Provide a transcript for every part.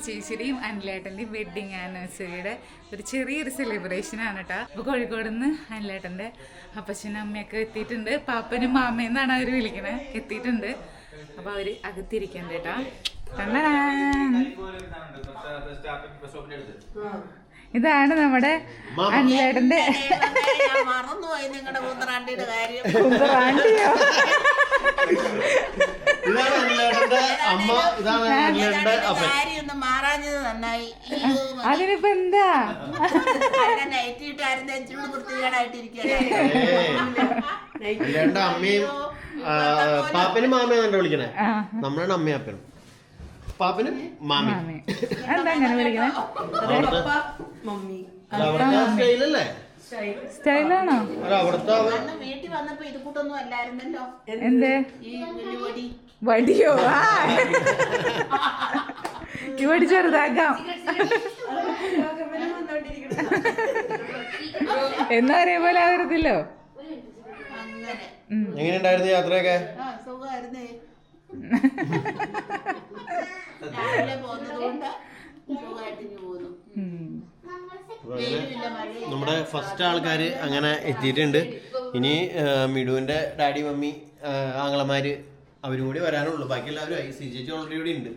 ചേച്ചിയുടെയും അനിലേട്ടൻ്റെയും wedding ആനിവേഴ്സറിയുടെ ഒരു ചെറിയൊരു സെലിബ്രേഷനാണ് കേട്ടോ. അപ്പോൾ കോഴിക്കോട് നിന്ന് അനിലേട്ടൻ്റെ അപ്പച്ചനും അമ്മയൊക്കെ എത്തിയിട്ടുണ്ട്. പാപ്പനും മാമയെന്നാണ് അവർ വിളിക്കണത്. എത്തിയിട്ടുണ്ട്. അപ്പോൾ അവർ അകത്തിരിക്കണ്ട കേട്ടോ. ഇതാണ് നമ്മുടെ അനിലേട്ടൻ്റെ അതിനിപ്പോ എന്താ അമ്മയും പാപ്പനും മാമയാണ് വിളിക്കണേ. നമ്മളാണ് അമ്മയും അപ്പനും. പാപ്പനും മാമി എന്താ അങ്ങനെ വിളിക്കണേ? സ്റ്റൈലല്ലേ? സ്റ്റൈലാണോ? അവിടുത്തെ വീട്ടിൽ വന്നപ്പോ ഇത് കൂട്ടൊന്നും അല്ലായിരുന്നല്ലോ. എന്തേ വടിയോ? വടി ചെറുതാക്കാം എന്നാ ഒരേ പോലെ ആവരുതല്ലോ. എങ്ങനെയുണ്ടായിരുന്നു യാത്രയൊക്കെ? സുഖമായിരുന്നേ. രാവിലെ പോകുന്നത് കൊണ്ട് സുഖമായിട്ട് പോകുന്നു. നമ്മുടെ ഫസ്റ്റ് ആൾക്കാര് അങ്ങനെ എത്തിയിട്ടുണ്ട്. ഇനി മിടുവിന്റെ ഡാഡി മമ്മി ആങ്ങളമാര് അവരും കൂടി വരാനുള്ളൂ. ബാക്കി എല്ലാവരും ആയി. സിജേച്ചി ഓൾറെഡി ഇവിടെ ഉണ്ട്.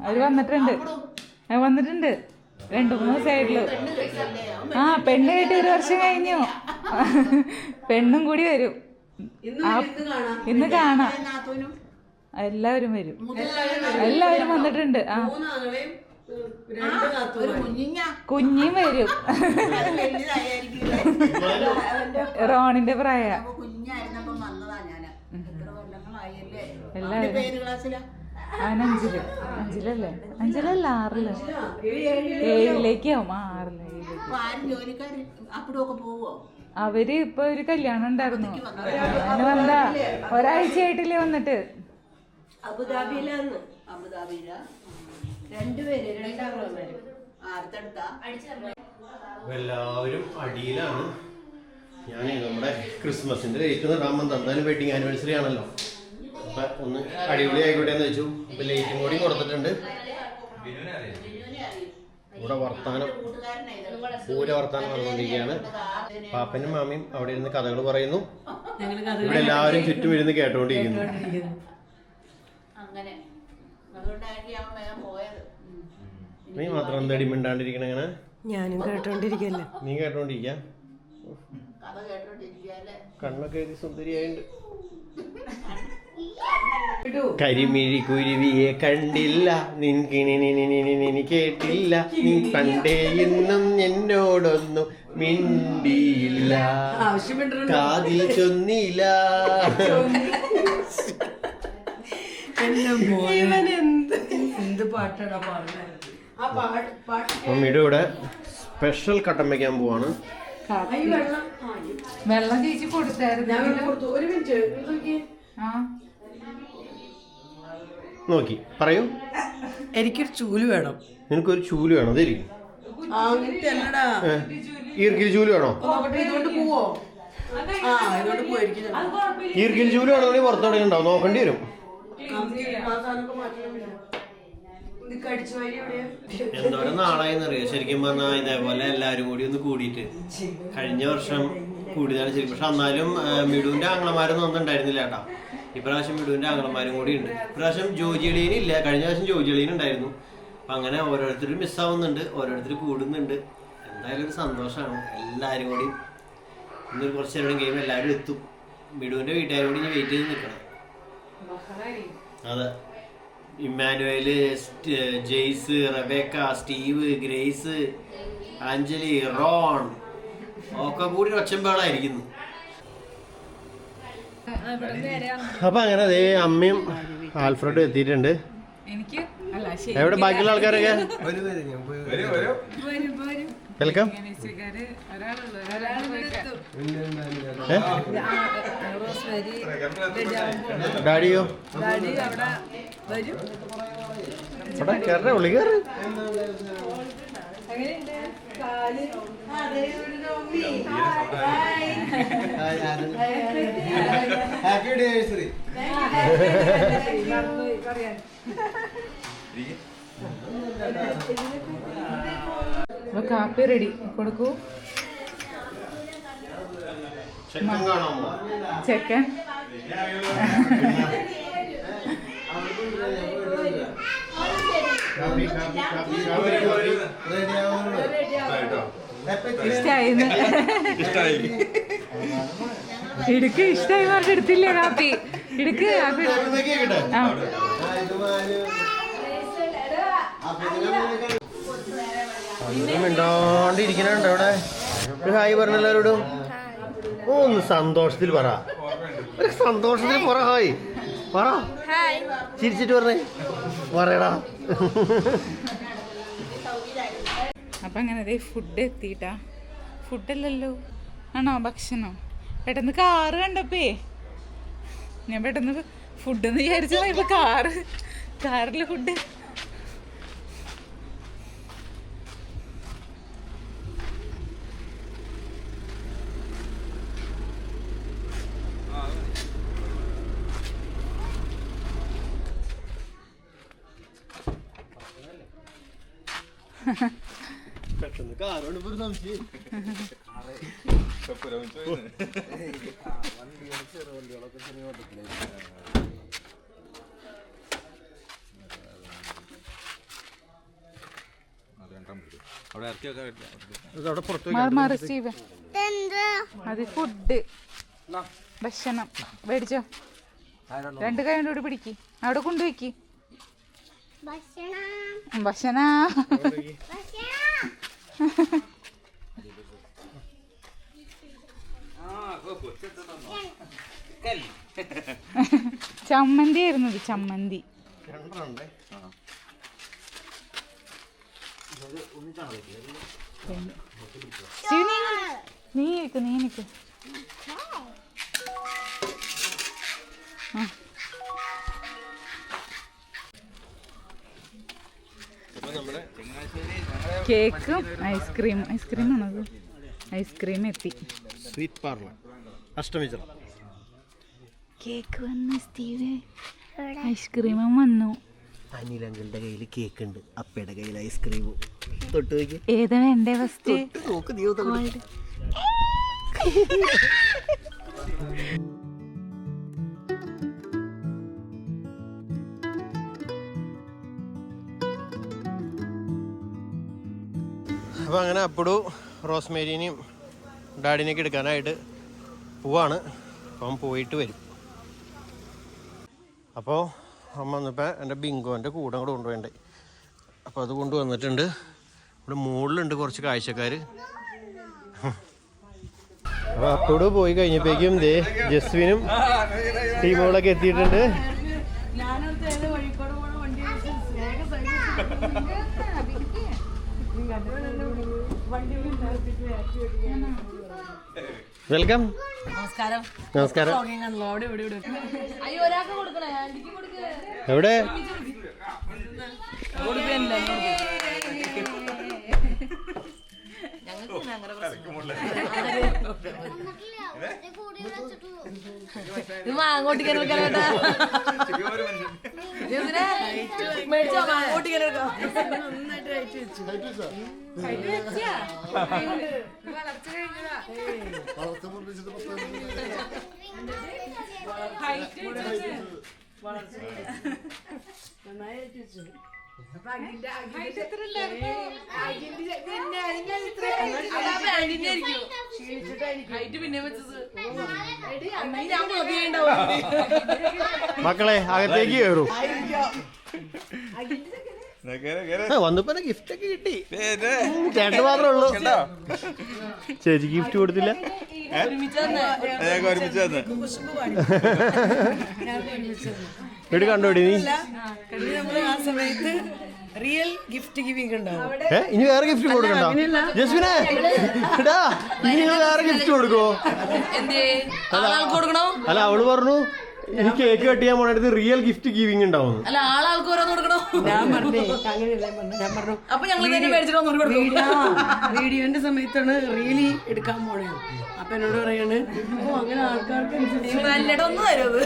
അവര് വന്നിട്ടുണ്ട്. 2-3 സൈഡില്. പെണ്ണ് കെട്ടി 1 വർഷം കഴിഞ്ഞു. പെണ്ണും കൂടി വരും. ഇന്ന് കാണാം. എല്ലാവരും വരും. എല്ലാവരും വന്നിട്ടുണ്ട്. കുഞ്ഞിയും വരും. റോണിന്റെ പ്രായ എല്ലാവരും. അവൻ 5-ലല്ലേ? 6-ല് 7-ലേക്കാവും. 6-ല് അവര് ഇപ്പൊ ഒരു കല്യാണം ഉണ്ടായിരുന്നു. അതിന് വന്നാ ഒരാഴ്ചയായിട്ടില്ലേ വന്നിട്ട്. അബുദാബിയിലാണ്. എല്ലാവരും അടിയിലാണ്. ഞാൻ നമ്മുടെ ക്രിസ്മസിന്റെ ലൈറ്റ് നടാൻ വന്നത്. എന്തായാലും വെഡിങ് ആനിവേഴ്സറി ആണല്ലോ. അപ്പൊ ഒന്ന് അടിപൊളി ആയിക്കോട്ടെ എന്ന് വെച്ചു. ഇപ്പൊ ലൈറ്റും കൂടി കൊടുത്തിട്ടുണ്ട്. ഇവിടെ വർത്താനം വർത്താനം നടന്നുകൊണ്ടിരിക്കുകയാണ്. പാപ്പനും മാമിയും അവിടെ ഇരുന്ന് കഥകൾ പറയുന്നു. ഇവിടെ എല്ലാവരും ചുറ്റും ഇരുന്ന് കേട്ടോണ്ടിരിക്കുന്നു. നീ മാത്രം എന്താ മിണ്ടാണ്ടിരിക്കണ? അങ്ങനെ ഞാനും കേട്ടോണ്ടിരിക്കല്ലേ. നീ കേട്ടോണ്ടിരിക്ക. കണ്ണൊക്കെ എഴുതി സുന്ദരിയായിണ്ട്. കരിമിഴി കുരുവിയെ കണ്ടില്ല, നിൻകിണി കേട്ടില്ല, നീ പണ്ടേ ഇന്നും എന്നോടൊന്നും മിണ്ടിയില്ല, കാതിൽ ചൊന്നില്ല. മമ്മിയുടെ ഇവിടെ സ്പെഷ്യൽ കട്ടൻ വയ്ക്കാൻ പോവാണ്. വെള്ളം ചേച്ചി കൊടുത്തായിരുന്നു. നോക്കി പറയൂ. എനിക്കൊരു ചൂല് വേണം. നിനക്കൊരു ചൂല് വേണം. അതായിരിക്കും ഈർക്കിൽ ചൂല് വേണോ? ഈർക്കിൽ ചൂല് വേണമെങ്കിൽ പുറത്തോടെ ഉണ്ടാവും. നോക്കേണ്ടി വരും. എന്തോരം നാളായെന്നറിയോ ശരിക്കും പറഞ്ഞാൽ. ഇതേപോലെ എല്ലാവരും കൂടി ഒന്ന് കൂടിയിട്ട് കഴിഞ്ഞ വർഷം കൂടിയതാണ് ശരിക്കും. പക്ഷെ എന്നാലും മിടുവിന്റെ ആങ്ങളമാരൊന്നും ഒന്നും ഉണ്ടായിരുന്നില്ല കേട്ടോ. ഇപ്രാവശ്യം മിടുവിന്റെ ആങ്ങളമാരും കൂടി ഉണ്ട്. ഇപ്രാവശ്യം ജോജിയളീന് ഇല്ല. കഴിഞ്ഞ പ്രാവശ്യം ജോജിയളീന് ഉണ്ടായിരുന്നു. അപ്പം അങ്ങനെ ഓരോരുത്തരും മിസ്സാവുന്നുണ്ട്, ഓരോരുത്തർ കൂടുന്നുണ്ട്. എന്തായാലും ഒരു സന്തോഷമാണ്. എല്ലാവരും കൂടി ഇന്നൊരു കുറച്ച് നേരം കഴിയുമ്പോൾ എല്ലാവരും എത്തും. മിടുവിന്റെ വീട്ടുകാരും കൂടി ഇനി വെയിറ്റ് ചെയ്ത് നിൽക്കണം. അതെ, Emmanuel, Jace, Rebecca, Steve, Grace, Anjali, Ron ഒക്കെ കൂടി ഒച്ചമ്പാളായിരിക്കുന്നു. അപ്പൊ അങ്ങനെ അതേ അമ്മയും ആൽഫ്രഡും എത്തിയിട്ടുണ്ട്. എവിടെ ബാക്കിയുള്ള ആൾക്കാരൊക്കെ? വെൽക്കം. ഡാഡിയോ? കേറ ഉള്ളി കേറ്. Happy anniversary. അപ്പൊ കാപ്പി റെഡി കൊടുക്കൂ. ചെക്കൻ കാണാമോ? ചെക്കൻ ഇഷ്ടായിന്ന് ഇടുക്ക് ഇഷ്ടായി പറഞ്ഞെടുത്തില്ലേ കാപ്പി? ഇടുക്ക് കാപ്പി. ആ മിണ്ടാണ്ടിരിക്കണുണ്ട് അവിടെ. ഒരു ഹായ് പറഞ്ഞ എല്ലാവരോടും. ഒന്ന് സന്തോഷത്തിൽ പറ, ഒരു സന്തോഷത്തിൽ പറ. ഹായ് പറ, ചിരിച്ചിട്ട് പറഞ്ഞേ പറയടാ. അപ്പം അങ്ങനെ ഫുഡ് എത്തിയിട്ടാ. ഫുഡല്ലല്ലോ, ആണോ ഭക്ഷണം? പെട്ടെന്ന് കാറ് കണ്ടപ്പേ ഞാൻ പെട്ടെന്ന് ഫുഡെന്ന് വിചാരിച്ചതാ. ഇപ്പൊ കാറിൽ ഫുഡ്. പെട്ടെന്ന് കാറോട് ഒരു സംശയം. മാറി സ്റ്റീവൻ, അത് ഫുഡ് ഭക്ഷണം മേടിച്ചോ. 2 കൈ കൊണ്ട് പിടിക്ക്, അവിടെ കൊണ്ടുവയ്ക്ക്. ഭക്ഷണ ചമ്മന്തി ആയിരുന്നു. ചമ്മന്തി നീ നിക്ക്. കേക്കും ഐസ്ക്രീമാണത്. ഐസ്ക്രീം എത്തി. Sweet parlour Ashtamitra. കേക്ക് വന്നു സ്റ്റീവ്, ഐസ്ക്രീമും വന്നു. അനിലങ്ങളുടെ കയ്യിൽ കേക്ക് ഉണ്ട്, അപ്പയുടെ കയ്യിൽ ഐസ്ക്രീമും. തൊട്ട് നോക്കി ഏതാ വേണ്ടേ ഫസ്റ്റ്? നോക്ക് നീ. അപ്പോൾ അങ്ങനെ അപ്പോഴും റോസ്മേരിനെയും ഡാഡിനെയൊക്കെ എടുക്കാനായിട്ട് പോവാണ്. അപ്പം പോയിട്ട് വരും. അപ്പോൾ അമ്മ വന്നപ്പോൾ എൻ്റെ ബിങ്കോൻ്റെ കൂടെ കൂടെ കൊണ്ടുപോകണ്ടേ. അപ്പോൾ അത് കൊണ്ടുവന്നിട്ടുണ്ട്. ഇവിടെ മുകളിലുണ്ട് കുറച്ച് കാഴ്ചക്കാർ. അപ്പോൾ അപ്പോഴും പോയി കഴിഞ്ഞപ്പോഴേക്കും ദേ ജസ്വിനും ടീമുകളൊക്കെ എത്തിയിട്ടുണ്ട്. വെൽക്കം. നമസ്കാരം. നമസ്കാരം. എവിടെ? മക്കളെ അകത്തേക്ക് കയറൂ. വന്നപ്പോ ഗിഫ്റ്റ് ഒക്കെ കിട്ടി. ചേട്ടൻ മാത്രമേ ഉള്ളൂ. ചേച്ചി ഗിഫ്റ്റ് കൊടുത്തില്ല. വീട് കണ്ടോടി നീ. ആ സമയത്ത് റിയൽ ഗിഫ്റ്റ് ഗിവിംഗ് ഉണ്ടാവും. ഇനി വേറെ ഗിഫ്റ്റ് കൊടുക്കണ്ട ജസ്മിനെ. ഇനി വേറെ ഗിഫ്റ്റ് കൊടുക്കോ? കൊടുക്കണോ? അല്ല അവള് പറഞ്ഞു ഇനി കേക്ക് കട്ട് ചെയ്യാൻ പോണത് റിയൽ ഗിഫ്റ്റ് ഗിവിംഗ് ഉണ്ടാവും. അല്ല ആൾക്ക് ഓരോന്ന് കൊടുക്കണോ? ഞാൻ പറഞ്ഞേ അങ്ങനെയല്ല പറഞ്ഞത്. ഞാൻ പറഞ്ഞു അപ്പൊ ഞങ്ങൾ തന്നെ മേടിച്ചിട്ട് വീഡിയോന്റെ സമയത്താണ് റിയലി എടുക്കാൻ പോണത്. അപ്പൊ എന്നോട് പറയാണ് അങ്ങനെ ആൾക്കാർക്ക് ഒന്നും തരുമത്.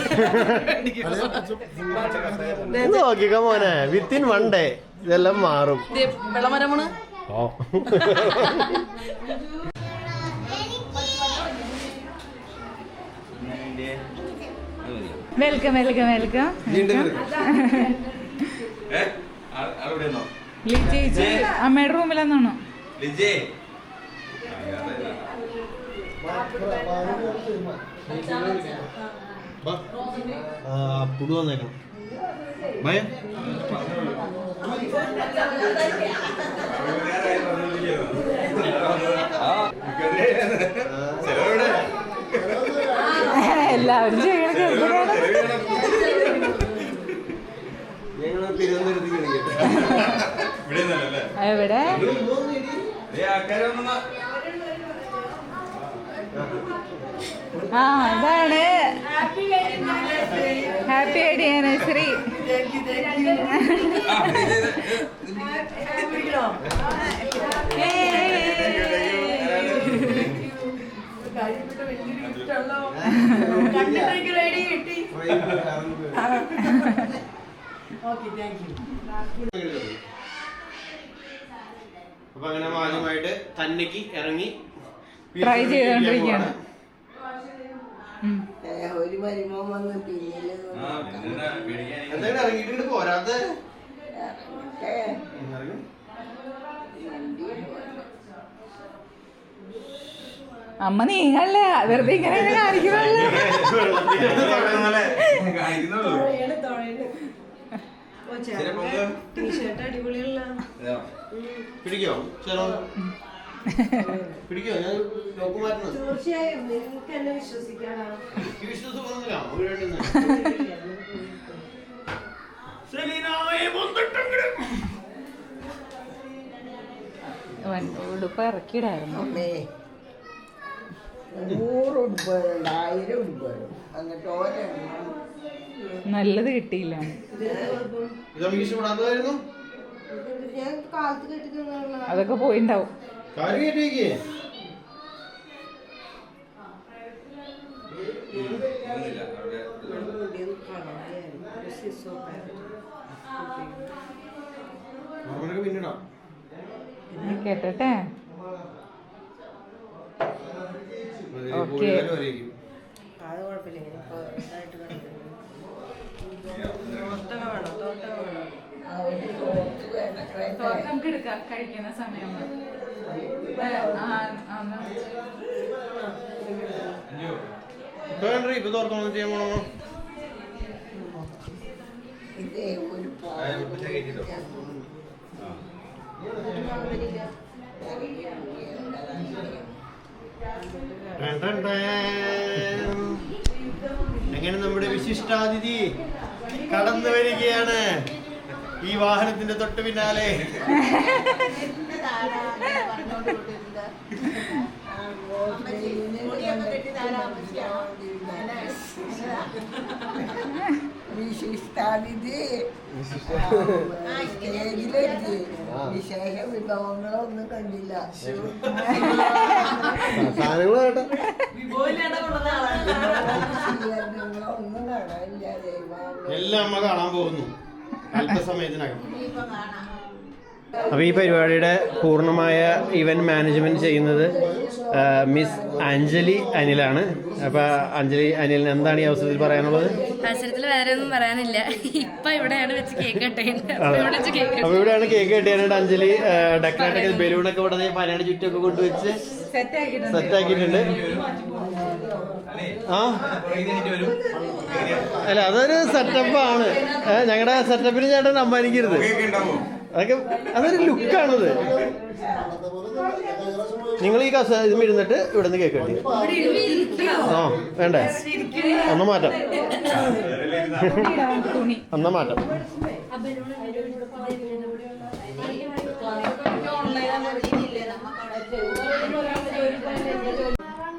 നോക്കിക്ക മോനെ, വിത്തിൻ 1 day ഇതെല്ലാം മാറും. വെള്ളമരമാണ്. Welcome welcome welcome. ചേച്ചി അമ്മയുടെ റൂമിലെന്നാണോ? പുടു വന്നേക്കണം. ഭയ എല്ലാവരും ചെയ്യണ എവിടെ? ആ അതാണ് ഹാപ്പി ആനിവേഴ്സറി. അപ്പൊ അങ്ങനെ ആദ്യമായിട്ട് തന്നേക്ക് ഇറങ്ങി ട്രൈ ചെയ്തോണ്ടിരിക്കുകയാണ്. ഒരു വരുമ്പോ വന്ന് പിന്നില് എന്തായാലും ഇറങ്ങിയിട്ട് പോരാത്ത അമ്മ നീങ്ങല്ല, വെറുതെ ഇങ്ങനെ കാണിക്കുന്നല്ല. ടീഷർട്ട് അടിപൊളിയുള്ള പിടിക്കോ പിടിക്കോ? ഞാൻ ലോക്ക് മാറ്റുന്നു. തീർച്ചയായും നിങ്ങൾക്ക് എന്നെ വിശ്വസിക്കാനാ. വിശ്വാസം തോന്നുന്നില്ല. ഉടുപ്പ് ഇറക്കിയിടായിരുന്നു. 100 ഉടുപ്പുകളുണ്ട്, 1000 ഉടുപ്പുകളും. എന്നിട്ട് ഓരോന്നും നല്ലത് കിട്ടിയില്ല. ഇതൊക്കെ ഇഷ്ടപ്പെടാത്തതായിരുന്നു. ഞാൻ കാലത്ത് കെട്ടിട്ടുള്ള അതൊക്കെ പോയിണ്ടാവും. കാര്യം കേട്ടിരിക്കേ. പിന്നിടാം. കേട്ടട്ടെ. ഓക്കെ അത് കുഴപ്പമില്ല. ഇപ്പൊ ഇതായിട്ട് കിടക്കുന്നു. നമുക്ക് എടുക്കാം കഴിക്കുന്ന സമയം. ഇപ്പൊ തോർത്തൊന്നും ചെയ്യാൻ പോണോ? ഇതേ ഒരു എങ്ങനെ നമ്മുടെ വിശിഷ്ടാതിഥി കടന്നു വരികയാണ് ഈ വാഹനത്തിന്റെ തൊട്ട് പിന്നാലെ. വിശിഷ്ടാതിഥി സ്റ്റേജിലെത്തി. വിശേഷ വിഭവങ്ങളൊന്നും കണ്ടില്ല. സാധനങ്ങൾ കേട്ടോ. ഒന്നും കാണാനില്ല. എല്ലാം അമ്മ കാണാൻ പോകുന്നു അല്പസമയത്തിനകം. അപ്പോൾ ഈ പരിപാടിയുടെ പൂർണ്ണമായ ഇവന്റ് മാനേജ്മെന്റ് ചെയ്യുന്നത് മിസ് അഞ്ജലി അനിലാണ്. അപ്പൊ അഞ്ജലി അനിലിന് എന്താണ് ഈ അവസരത്തിൽ പറയാനുള്ളത്? അവസരത്തിൽ വേറെ ഒന്നും പറയാനില്ല. ഇപ്പൊ ഇവിടെയാണ് വെച്ച് കേക്ക് കട്ടേണ്ടത്. അപ്പൊ ഇവിടെയാണ് കേക്ക് കട്ടിയാനായിട്ട് അഞ്ജലി ഡെക്കറേറ്റ് ബലൂണൊക്കെ ഇവിടെ പനയുടെ ചുറ്റൊക്കെ കൊണ്ടുവച്ച് സെറ്റ് ആക്കിയിട്ടുണ്ട്. ആ അല്ല അതൊരു സെറ്റപ്പാണ്. ഞങ്ങളുടെ സെറ്റപ്പിന് ചേട്ടൻ അമ്മാനിക്കരുത്. അതൊക്കെ അതൊരു ലുക്കാണത്. നിങ്ങൾ ഈ ഇത് ഇരുന്നിട്ട് ഇവിടെ നിന്ന് കേക്ക് കട്ടി. ആ വേണ്ടേ? ഒന്ന് മാറ്റാം, ഒന്ന് മാറ്റാം.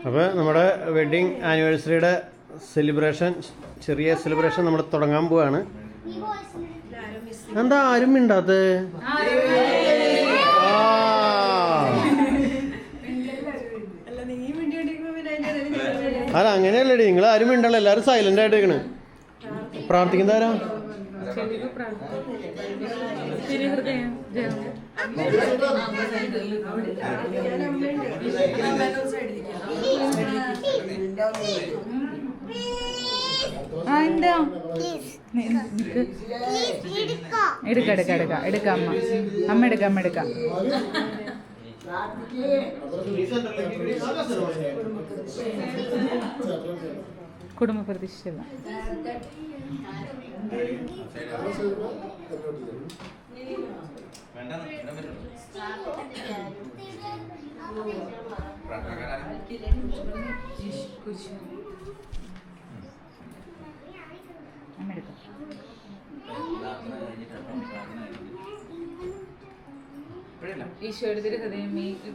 അപ്പോൾ നമ്മുടെ വെഡ്ഡിങ് ആനിവേഴ്സറിയുടെ സെലിബ്രേഷൻ, ചെറിയ സെലിബ്രേഷൻ നമ്മൾ തുടങ്ങാൻ പോവാണ്. എന്താ ആരും മിണ്ടാത്തത്? അല്ല അങ്ങനെയല്ലേടി, നിങ്ങൾ ആരും മിണ്ടല്ലോ, എല്ലാവരും സൈലന്റ് ആയിട്ട് ഇരിക്കണ്. പ്രാർത്ഥിക്കുന്ന ആരാ? എടുക്കാം അമ്മ എടുക്കാം. കുടുംബ പ്രതിഷ്ഠ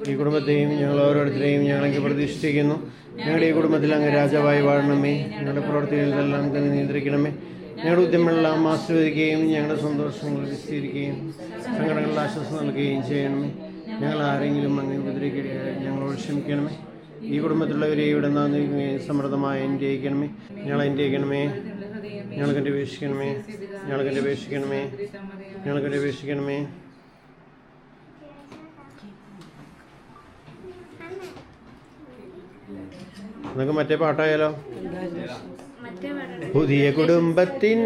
ഈ കുടുംബത്തെയും ഞങ്ങൾ ഓരോരുത്തരെയും ഞങ്ങളെങ്കിൽ പ്രതിഷ്ഠിക്കുന്നു. ഞങ്ങളുടെ ഈ കുടുംബത്തിൽ അങ്ങ് രാജാവായി വാഴണമേ. ഞങ്ങളുടെ പ്രവർത്തികളിലെല്ലാം തന്നെ നിയന്ത്രിക്കണമേ. ഞങ്ങളുടെ ഉദ്യമങ്ങളെല്ലാം ആശീർവദിക്കുകയും ഞങ്ങളുടെ സന്തോഷങ്ങൾ വിസ്തീരിക്കുകയും സങ്കടങ്ങളിൽ ആശ്വാസം നൽകുകയും ചെയ്യണമേ. ഞങ്ങൾ ആരെങ്കിലും അങ്ങനെ ഉപദ്രവിക്കുകയായി ഞങ്ങളോട് ക്ഷമിക്കണമേ. ഈ കുടുംബത്തിലുള്ളവരെ ഇവിടെ നിന്ന് സമൃദ്ധമായി അനുഗ്രഹിക്കണമേ. ഞങ്ങളെ അനുഗ്രഹിക്കണമേ. ഞങ്ങൾക്ക് അപേക്ഷിക്കണമേ. ഞങ്ങൾക്ക് അപേക്ഷിക്കണമേ. ഞങ്ങൾക്ക് അപേക്ഷിക്കണമേ. നമുക്ക് മറ്റേ പാട്ടായാലോ? പുതിയ കുടുംബത്തിൻ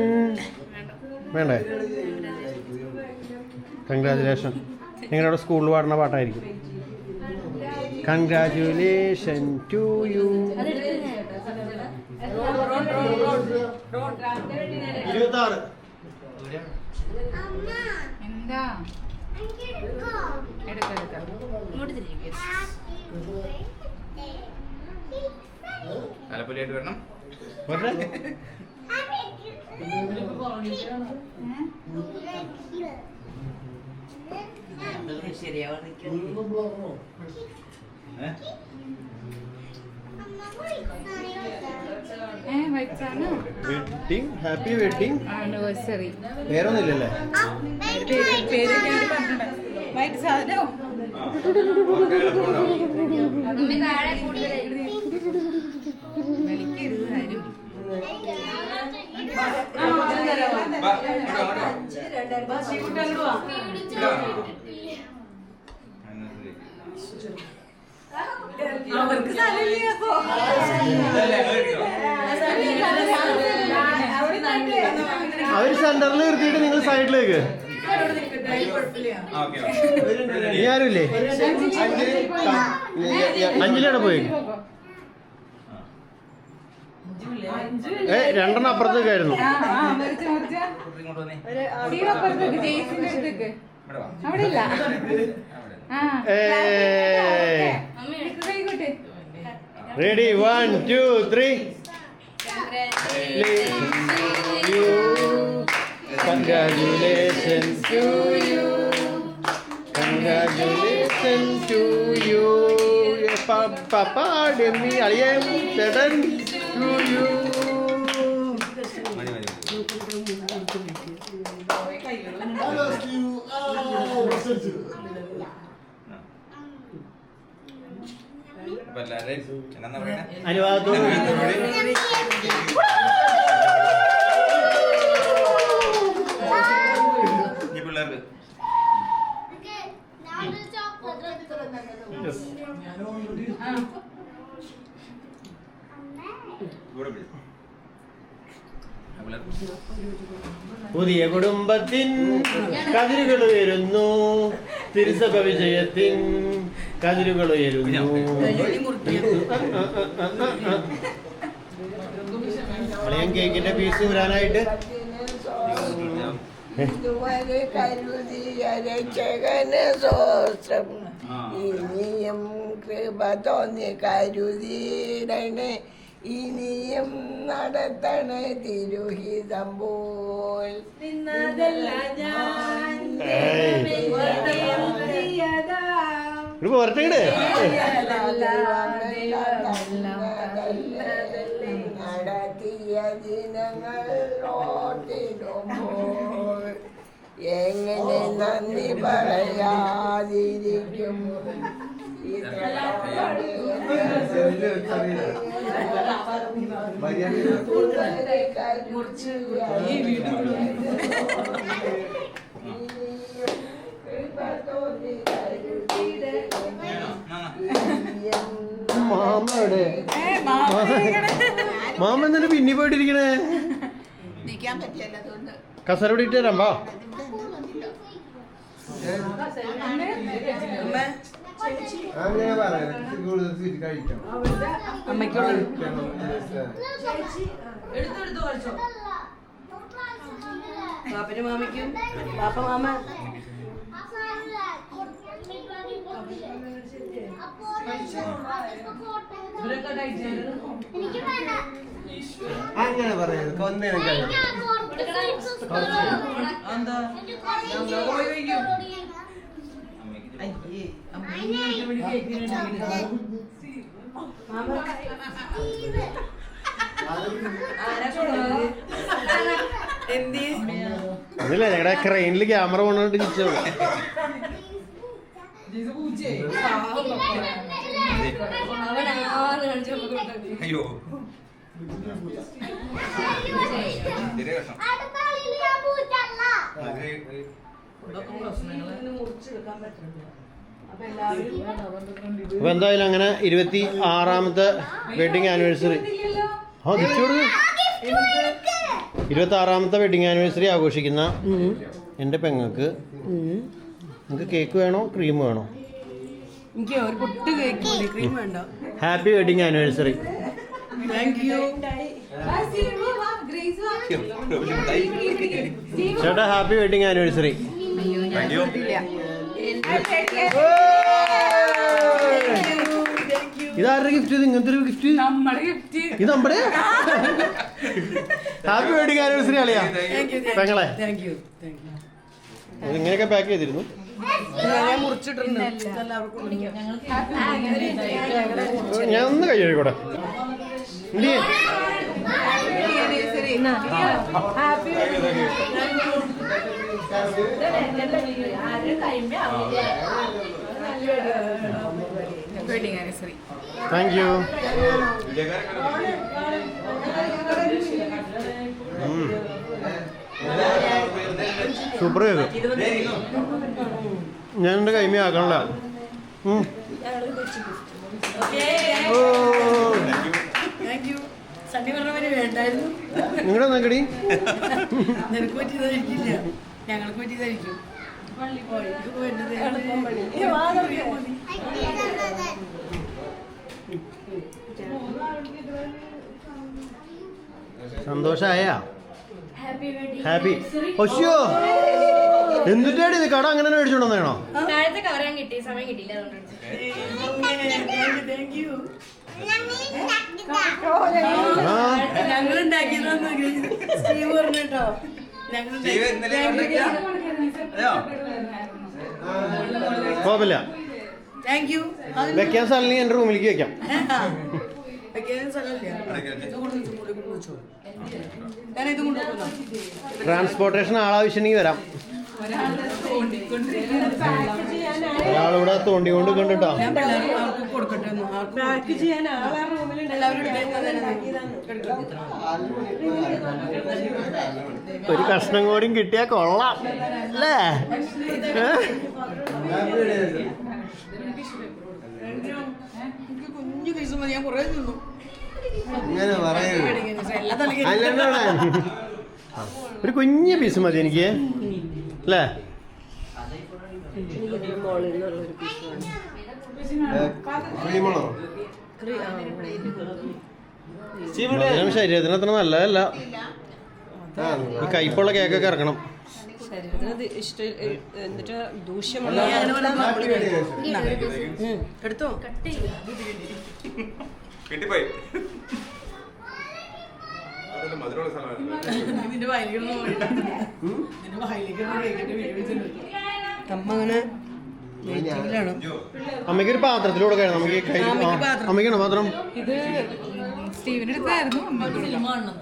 വേണ്ടേ? കൺഗ്രാജുലേഷൻ. നിങ്ങളുടെ സ്കൂളിൽ പാടുന്ന പാട്ടായിരിക്കും. Congratulation to you. 26 എന്താ എടുക്കാം. തലപ്പൊലിയായിട്ട് വരണം. Wedding, happy wedding anniversary. വേറെ ഒന്നുമില്ലല്ലേ? വൈറ്റ് സാധനോ വലിക്കരുത് ആരും. അവർക്ക് സ്ഥലമില്ല. അപ്പൊ അവർ സെന്ററിൽ നിർത്തിയിട്ട് നിങ്ങൾ സൈഡിലേക്ക്. ആരുമില്ലേ? അഞ്ചിലൂടെ പോയി. രണ്ടെണ്ണം അപ്പുറത്തേക്കായിരുന്നു. അവിടെ ഇല്ല. Ready 1 2 3. Congratulations to you. Congratulations to you. Papa, Demi, Aliyam, Sedan to you. അനുവാദത്തോടെ പുതിയ കുടുംബത്തിൻ കതിരുകൾ ഉയരുന്നു. തിരുസഭ വിജയത്തിൻ കതിരുകൾ ഉയരുന്നു. ഞാൻ കേക്കിന്റെ പീസ് വരാനായിട്ട് ഇതുവരെ കരുതിയ രക്ഷകന് സ്വസ്ത്രം. ഇനിയും കൃപ തോന്നി കരുതിയിടണേ. ഇനിയും നടത്തണ തിരുഹിതം പോൽ. നിന്നതല്ല ഞാൻ ഇവിടെ പോരട്ടെ ഇങ്ങട്. നടത്തിയ ദിനങ്ങൾ ഓർത്തിടുമ്പോൾ എങ്ങനെ നന്ദി പറയാതിരിക്കും. മാമയുടെ മാമ എന്തിനാ പിന്നെ പോയിട്ടിരിക്കണേ? കസര ഇവിടെ ഇട്ട് തരാം. വാ. പാപ്പനും മാമയ്ക്കും പാപ്പ മാമ അങ്ങനെ പറയുന്നത് കൊന്നേനും കഴിയും. അതില്ല ഞങ്ങളുടെ ക്രെയിനിൽ ക്യാമറ കൊണ്ടുകൊണ്ട് ചിരിച്ചോ. അയ്യോ അപ്പൊ എന്തായാലും അങ്ങനെ 26ാമത്തെ വെഡിങ് ആനിവേഴ്സറി 26ാമത്തെ വെഡിങ് ആനിവേഴ്സറി ആഘോഷിക്കുന്ന എൻ്റെ പെങ്ങൾക്ക് നിങ്ങൾക്ക് കേക്ക് വേണോ ക്രീം വേണോ? എനിക്ക് ഒരു പൊട്ട് കേക്ക് മതി, ക്രീം വേണ്ട. Happy wedding anniversary. Thank U ചേട്ടാ ഹാപ്പി വെഡിങ് ആനിവേഴ്സറി. ഇതാരുടെ ഗിഫ്റ്റ്? ഇങ്ങനത്തെ ഒരു ഗിഫ്റ്റ് ഇത് നമ്മുടെ ഹാപ്പി വെഡിങ് ആനിവേഴ്സറി അളിയാ പെങ്ങളെ. ഇങ്ങനെയൊക്കെ പാക്ക് ചെയ്തിരുന്നു. ഞാൻ ഒന്ന് കൈ കഴിക്കൂടെ? Wedding anniversary. Thank you. Super cake. ഞാൻ എൻ്റെ കൈമ ആക്കണല്ല. നിങ്ങളുടെ നോക്കടി. നിനക്ക് പറ്റിയതായിരിക്കില്ല, ഞങ്ങൾക്ക് പറ്റിയതായിരിക്കും. സന്തോഷായ ഹാപ്പി. ഒശ്യോ എന്തിട്ടാണ് ഇത്? കട അങ്ങനെ മേടിച്ചോണ്ടോ? താഴത്തെ കവർ ഞാൻ കിട്ടി, സമയം കിട്ടിയില്ല അതുകൊണ്ട്. ഞങ്ങൾ ഉണ്ടാക്കിയതാന്ന് സ്റ്റീവ് പറഞ്ഞു കേട്ടോ. കുഴപ്പമില്ല. Thank you. വെക്കാൻ സ്ഥലം എൻ്റെ റൂമിലേക്ക് വെക്കാം. ട്രാൻസ്പോർട്ടേഷൻ ആളാവശ്യമുണ്ടെങ്കിൽ വരാം. ഒരാളിവിടെ തോണ്ടിക്കൊണ്ട് കണ്ടിട്ടോ. ഒരു കഷ്ണം കൂടിയും കിട്ടിയാ കൊള്ളാം അല്ലേ? കുഞ്ഞു പൈസ മതി, ഞാൻ കുറേ തിന്നു. ഒരു കുഞ്ഞു പീസ് മതി എനിക്ക് അല്ലേ? ശരീരത്തിന് അത്ര നല്ലതല്ല. ഈ കയ്പുള്ള കേക്കൊക്കെ ഇറക്കണം. എടുത്തോ. നിന്റെ വയലിലേക്ക് അമ്മ അങ്ങനെ വെയിറ്റിംഗിലാണ്. അമ്മയ്ക്ക് ഒരു പാത്രത്തിൽ കൊടുക്കണം. നമുക്ക് അമ്മയ്ക്കാണോ പാത്രം? ഇത് സ്റ്റീവിൻ്റെ അടുത്തായിരുന്നു.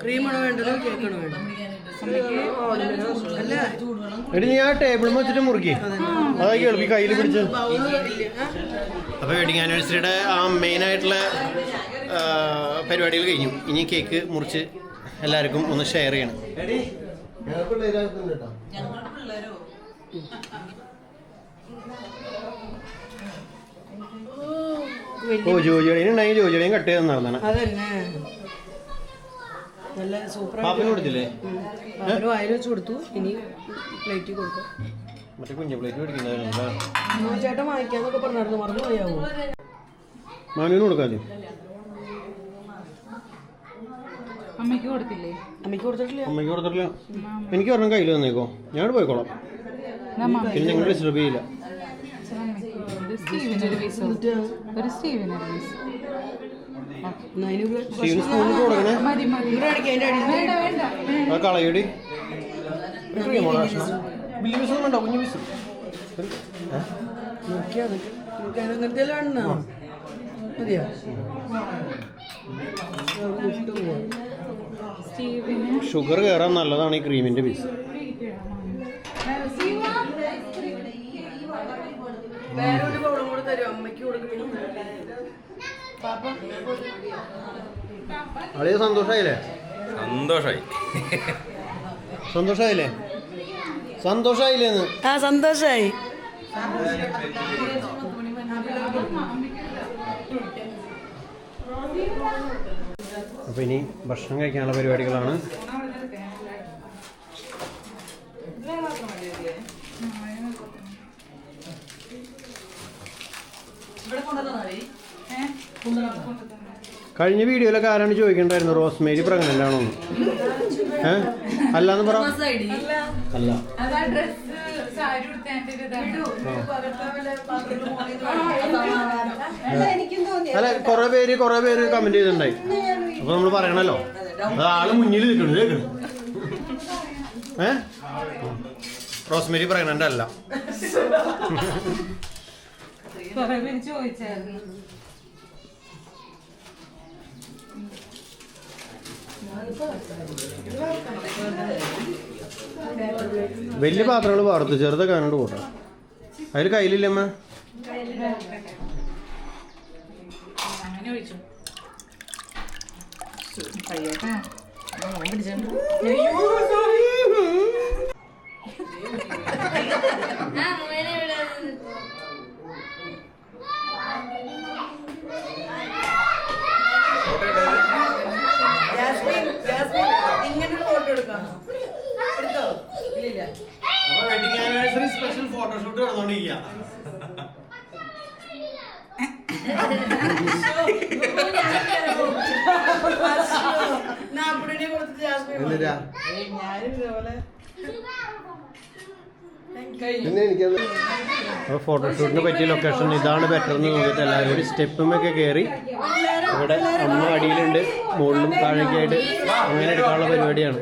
ക്രീമാണോ വേണ്ടത്, കേക്കാണോ വേണ്ടത്? അല്ല, എടി നീ ആ ടേബിളിൽ വെച്ചിട്ട് മുറുക്കി അതായി എളുപ്പി കയ്യിൽ പിടിച്ച്. അപ്പോൾ വെഡിങ് ആനിവേഴ്സറിയുടെ ആ മെയിനായിട്ടുള്ള പരിപാടികൾ കഴിഞ്ഞു. ഇനി കേക്ക് മുറിച്ച് എല്ലാവർക്കും ഒന്ന് ഷെയർ ചെയ്യണം. ഓ ജോജിയുടെയും ഉണ്ടെങ്കിൽ ജോജിയുടെയും കട്ട് ചെയ്ത് തന്നാണ്. അതന്നെ നല്ല സൂപ്പർ. പാപ്പിന് കൊടുത്തില്ലേ? വായിൽ വെച്ച് കൊടുത്തു. ഇനി പ്ലേറ്റിൽ കൊടുക്കാം. മറ്റേ കുഞ്ഞു പ്ലേറ്റ് മേടിക്കുന്നതായിരുന്നു. ചേട്ടൻ വാങ്ങിക്കാന്നൊക്കെ പറഞ്ഞായിരുന്നു, മറന്നു പോയാവോ? മാനുവിന് കൊടുക്കാതെ. അമ്മയ്ക്ക് കൊടുത്തില്ലേ? അമ്മയ്ക്ക് കൊടുത്തിട്ടില്ല. അമ്മയ്ക്ക് കൊടുത്തിട്ടില്ല. എനിക്ക് ഒരെണ്ണം കയ്യിൽ തന്നേക്കോ, ഞാൻ പോയിക്കോളാം. പിന്നെ ഞങ്ങൾ ഡിസ്റ്റർബ് ചെയ്യില്ല. സ്റ്റീവിനൊരു പീസ്, ഒരു സ്റ്റീവിനൊരു പീസ്. സ്റ്റീവിന് സ്പൂണിൽ കൊടുക്കണേ. മതി മതി, വേണ്ട വേണ്ട. അത് കളയടി. വലിയ പീസ് വേണ്ട, കുഞ്ഞു പീസ്. സ്റ്റീവിന് ഷുഗർ കയറാൻ നല്ലതാണ് ഈ ക്രീമിന്റെ പീസ്. വേറൊരു ബൗളും കൂടെ തരും, അമ്മയ്ക്ക് കൊടുക്കണം. അളിയ സന്തോഷായില്ലേ? സന്തോഷായില്ലേ? സന്തോഷായില്ലേന്ന്? ആ, സന്തോഷായി. അപ്പൊ ഇനി ഭക്ഷണം കഴിക്കാനുള്ള പരിപാടികളാണ്. കഴിഞ്ഞ വീഡിയോയിലൊക്കെ ആരാണ് ചോദിക്കണ്ടായിരുന്നു റോസ്മേരി പ്രഗ്നന്റ് ആണോ? അല്ലാന്ന് പറ. അല്ല, അല്ല കുറെ പേര് കമന്റ് ചെയ്തിട്ടുണ്ടായി. അപ്പൊ നമ്മൾ പറയണല്ലോ, അത് ആള് മുന്നിൽ നിൽക്കണു. റോസ്മേരി പ്രഗ്നന്റ് അല്ല. കുറെ പേര് ചോദിച്ചായിരുന്നു. വലിയ പാത്രങ്ങൾ പാർത്തു, ചെറുതൊക്കെ അങ്ങോട്ട് കൂട്ടാം. അതിൽ കയ്യിലില്ലമ്മ. അങ്ങനെ ഒഴിച്ചു കയ്യേട്ടാ. വെഡിങ് ആനിവേഴ്സറി സ്പെഷ്യൽ ഫോട്ടോഷൂട്ട് നടന്നുകൊണ്ടിരിക്കുക. അപ്പോൾ ഫോട്ടോഷൂട്ടിന് പറ്റിയ ലൊക്കേഷൻ ഇതാണ് ബെറ്റർ എന്ന് തോന്നിയിട്ട് എല്ലാവരും കൂടി സ്റ്റെപ്പുമൊക്കെ കയറി ഇവിടെ അമ്മ അടിയിലുണ്ട്, മുകളിലും താഴേക്കായിട്ട് അങ്ങനെ എടുക്കാനുള്ള പരിപാടിയാണ്.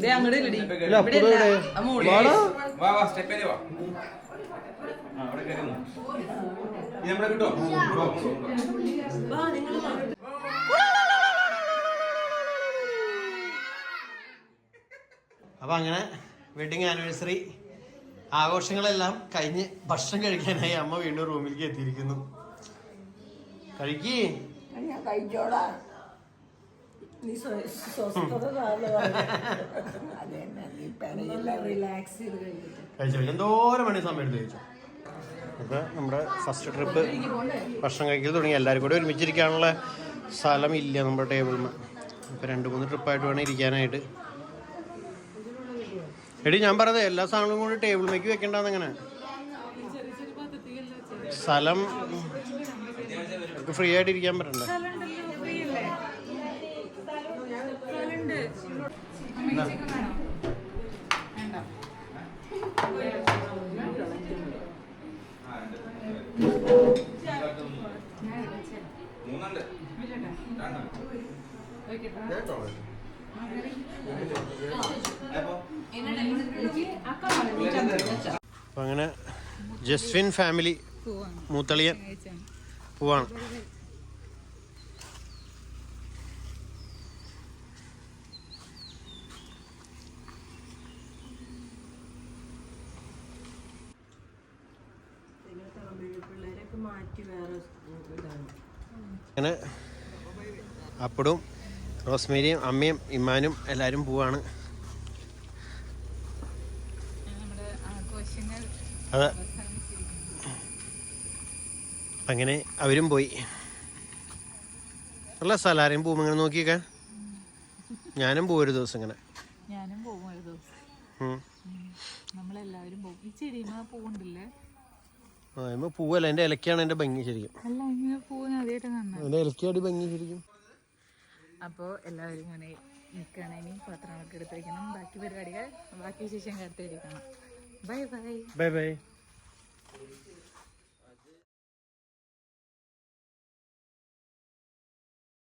ഇല്ല, അപ്പുറം ഇവിടെ വാടാ. അപ്പം അങ്ങനെ വെഡിങ് ആനിവേഴ്സറി ആഘോഷങ്ങളെല്ലാം കഴിഞ്ഞ് ഭക്ഷണം കഴിക്കാനായി അമ്മ വീണ്ടും റൂമിലേക്ക് എത്തിയിരിക്കുന്നു. കഴിക്കേ. ഞാൻ കഴിച്ചോളാം. നീ സ്വസ്ഥത റിലാക്സ് ചെയ്ത് കഴിച്ചു. എന്തോരം മണി സമയം എടുത്ത് കഴിച്ചു. അപ്പോൾ നമ്മുടെ ഫസ്റ്റ് ട്രിപ്പ് ഭക്ഷണം കഴിക്കൽ തുടങ്ങി. എല്ലാവരും കൂടി ഒരുമിച്ചിരിക്കാനുള്ള സ്ഥലമില്ല നമ്മുടെ ടേബിളിൽ. അപ്പോൾ 2-3 ട്രിപ്പായിട്ട് വേണം ഇരിക്കാനായിട്ട്. എടി ഞാൻ പറഞ്ഞത് എല്ലാ സാധനങ്ങളും കൂടി ടേബിളിലേക്ക് വെക്കണ്ടെന്ന്. അങ്ങനെ സ്ഥലം ഫ്രീ ആയിട്ട് ഇരിക്കാൻ പറ്റണ്ടേ? അപ്പം അങ്ങനെ ജസ്വിൻ ഫാമിലി പോവാണ് മൂത്തളിയൻ കഴിച്ചാണ്. പോവാണ്. പിള്ളേരൊക്കെ മാറ്റി വേറെ ഇതാണ്. അങ്ങനെ അപ്പടും റോസ്മേരിയും അമ്മയും ഇമ്മാനും എല്ലാവരും പോവാണ്. നമ്മുടെ ആഘോഷങ്ങൾ അതെ, അവസാനിച്ചിരിക്കുന്നു. അങ്ങനെ അവരും പോയി. നല്ല സ്ഥലം. ആരെയും പോകുമ്പോൾ ഇങ്ങനെ നോക്കിയൊക്കെ ഞാനും പോകും ഒരു ദിവസം ഇങ്ങനെ. ഞാനും പോകും ഒരു ദിവസം. ഉം. നമ്മളെല്ലാവരും പോകും. ഈ ചെടിയുമ്പോ പൂവുണ്ടല്ലേ? ആ ഇമ്മ പൂവല്ല, എൻ്റെ ഇലക്കാണ് എൻ്റെ ഭംഗി ശരിക്കും. അല്ല, ഇങ്ങനെ പൂവിന് ആദ്യമായിട്ട് കാണാം. എൻ്റെ ഇലക്കാടി ഭംഗി ശരിക്കും. അപ്പോൾ എല്ലാവരും ഇങ്ങനെ നിൽക്കുകയാണ്. ഇനി പാത്രങ്ങളൊക്കെ എടുത്ത് വയ്ക്കണം. ബാക്കി പരിപാടികൾ, ബാക്കി വിശേഷം അടുത്ത് വരിക്കണം. Bye bye. Bye by.